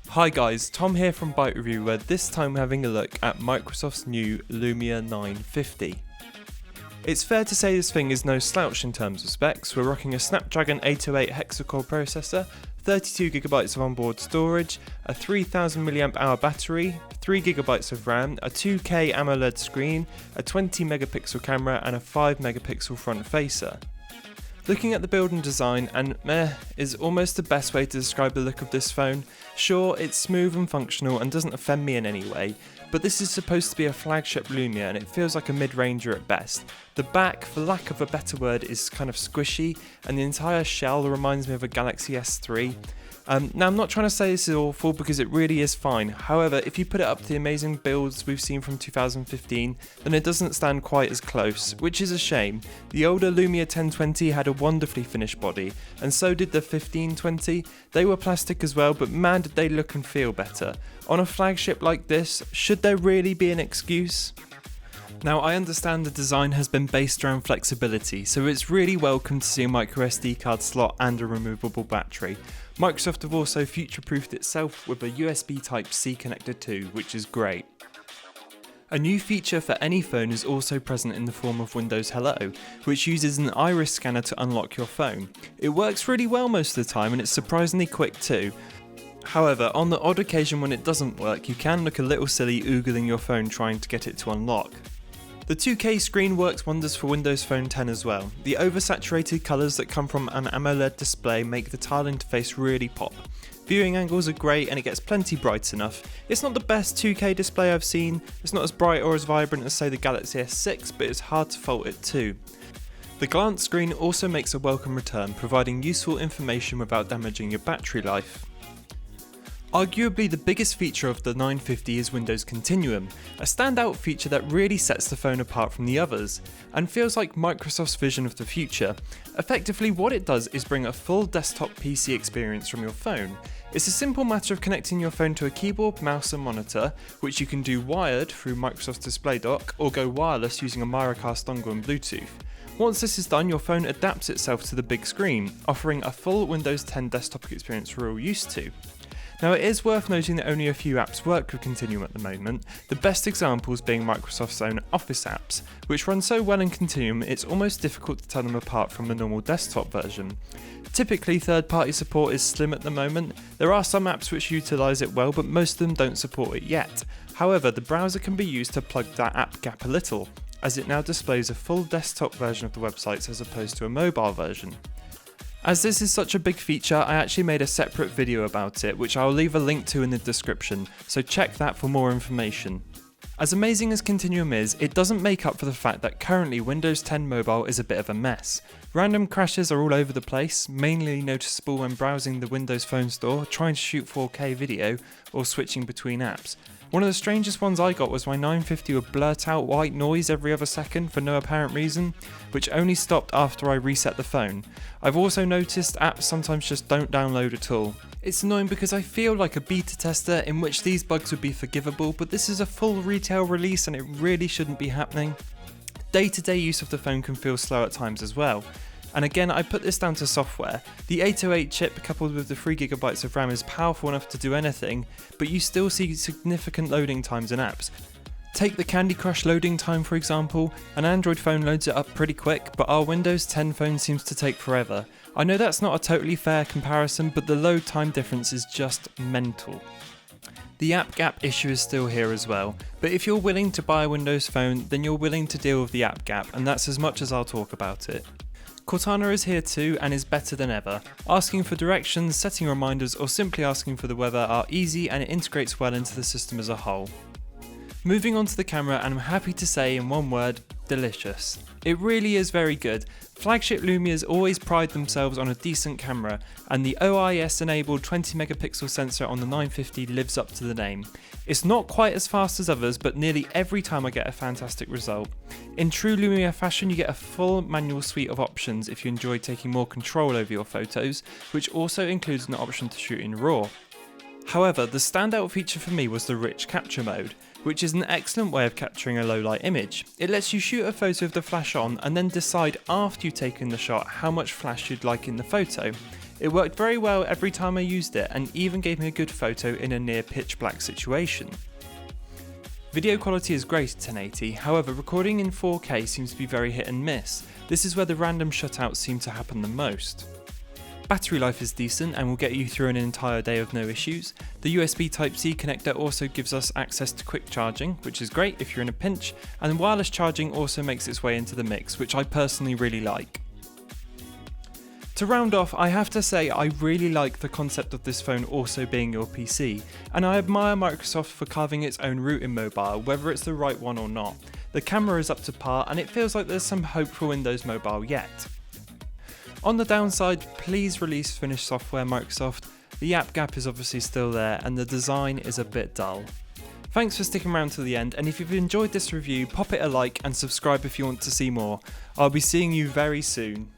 Hi guys, Tom here from Byte Review, where this time we're having a look at Microsoft's new Lumia 950. It's fair to say this thing is no slouch in terms of specs. We're rocking a Snapdragon 808 hexa-core processor, 32GB of onboard storage, a 3000 mAh battery, 3GB of RAM, a 2K AMOLED screen, a 20 megapixel camera and a 5 megapixel front facer. Looking at the build and design, and meh is almost the best way to describe the look of this phone. Sure, it's smooth and functional and doesn't offend me in any way, but this is supposed to be a flagship Lumia and it feels like a mid-ranger at best. The back, for lack of a better word, is kind of squishy, and the entire shell reminds me of a Galaxy S3. Now I'm not trying to say this is awful because it really is fine. However, if you put it up to the amazing builds we've seen from 2015, then it doesn't stand quite as close, which is a shame. The older Lumia 1020 had a wonderfully finished body, and so did the 1520. They were plastic as well, but man did they look and feel better. On a flagship like this, should there really be an excuse? Now, I understand the design has been based around flexibility, so it's really welcome to see a microSD card slot and a removable battery. Microsoft have also future-proofed itself with a USB Type-C connector too, which is great. A new feature for any phone is also present in the form of Windows Hello, which uses an iris scanner to unlock your phone. It works really well most of the time and it's surprisingly quick too. However, on the odd occasion when it doesn't work, you can look a little silly oogling your phone trying to get it to unlock. The 2K screen works wonders for Windows Phone 10 as well. The oversaturated colours that come from an AMOLED display make the tile interface really pop. Viewing angles are great and it gets plenty bright enough. It's not the best 2K display I've seen, it's not as bright or as vibrant as say the Galaxy S6, but it's hard to fault it too. The glance screen also makes a welcome return, providing useful information without damaging your battery life. Arguably the biggest feature of the 950 is Windows Continuum, a standout feature that really sets the phone apart from the others, and feels like Microsoft's vision of the future. Effectively what it does is bring a full desktop PC experience from your phone. It's a simple matter of connecting your phone to a keyboard, mouse and monitor, which you can do wired through Microsoft's display dock, or go wireless using a Miracast dongle and Bluetooth. Once this is done, your phone adapts itself to the big screen, offering a full Windows 10 desktop experience we're all used to. Now it is worth noting that only a few apps work with Continuum at the moment, the best examples being Microsoft's own Office apps, which run so well in Continuum it's almost difficult to tell them apart from the normal desktop version. Typically third-party support is slim at the moment. There are some apps which utilise it well, but most of them don't support it yet. However, the browser can be used to plug that app gap a little, as it now displays a full desktop version of the websites as opposed to a mobile version. As this is such a big feature, I actually made a separate video about it, which I'll leave a link to in the description, so check that for more information. As amazing as Continuum is, it doesn't make up for the fact that currently Windows 10 Mobile is a bit of a mess. Random crashes are all over the place, mainly noticeable when browsing the Windows Phone store, trying to shoot 4K video, or switching between apps. One of the strangest ones I got was my 950 would blurt out white noise every other second for no apparent reason, which only stopped after I reset the phone. I've also noticed apps sometimes just don't download at all. It's annoying because I feel like a beta tester in which these bugs would be forgivable, but this is a full retail release and it really shouldn't be happening. Day-to-day use of the phone can feel slow at times as well. And again, I put this down to software. The 808 chip coupled with the 3GB of RAM is powerful enough to do anything, but you still see significant loading times in apps. Take the Candy Crush loading time for example. An Android phone loads it up pretty quick, but our Windows 10 phone seems to take forever. I know that's not a totally fair comparison, but the load time difference is just mental. The app gap issue is still here as well, but if you're willing to buy a Windows phone, then you're willing to deal with the app gap, and that's as much as I'll talk about it. Cortana is here too and is better than ever. Asking for directions, setting reminders or simply asking for the weather are easy and it integrates well into the system as a whole. Moving on to the camera, and I'm happy to say in one word, delicious. It really is very good. Flagship Lumias always pride themselves on a decent camera, and the OIS enabled 20 megapixel sensor on the 950 lives up to the name. It's not quite as fast as others, but nearly every time I get a fantastic result. In true Lumia fashion, you get a full manual suite of options if you enjoy taking more control over your photos, which also includes an option to shoot in RAW. However, the standout feature for me was the rich capture mode. which is an excellent way of capturing a low light image. It lets you shoot a photo with the flash on and then decide after you've taken the shot how much flash you'd like in the photo. It worked very well every time I used it and even gave me a good photo in a near pitch black situation. Video quality is great at 1080, however recording in 4K seems to be very hit and miss. This is where the random shutouts seem to happen the most. Battery life is decent and will get you through an entire day with no issues. The USB Type-C connector also gives us access to quick charging, which is great if you're in a pinch, and wireless charging also makes its way into the mix, which I personally really like. To round off, I have to say I really like the concept of this phone also being your PC, and I admire Microsoft for carving its own route in mobile, whether it's the right one or not. The camera is up to par and it feels like there's some hope for Windows Mobile yet. On the downside, please release finished software, Microsoft. The app gap is obviously still there and the design is a bit dull. Thanks for sticking around to the end, and if you've enjoyed this review, pop it a like and subscribe if you want to see more. I'll be seeing you very soon.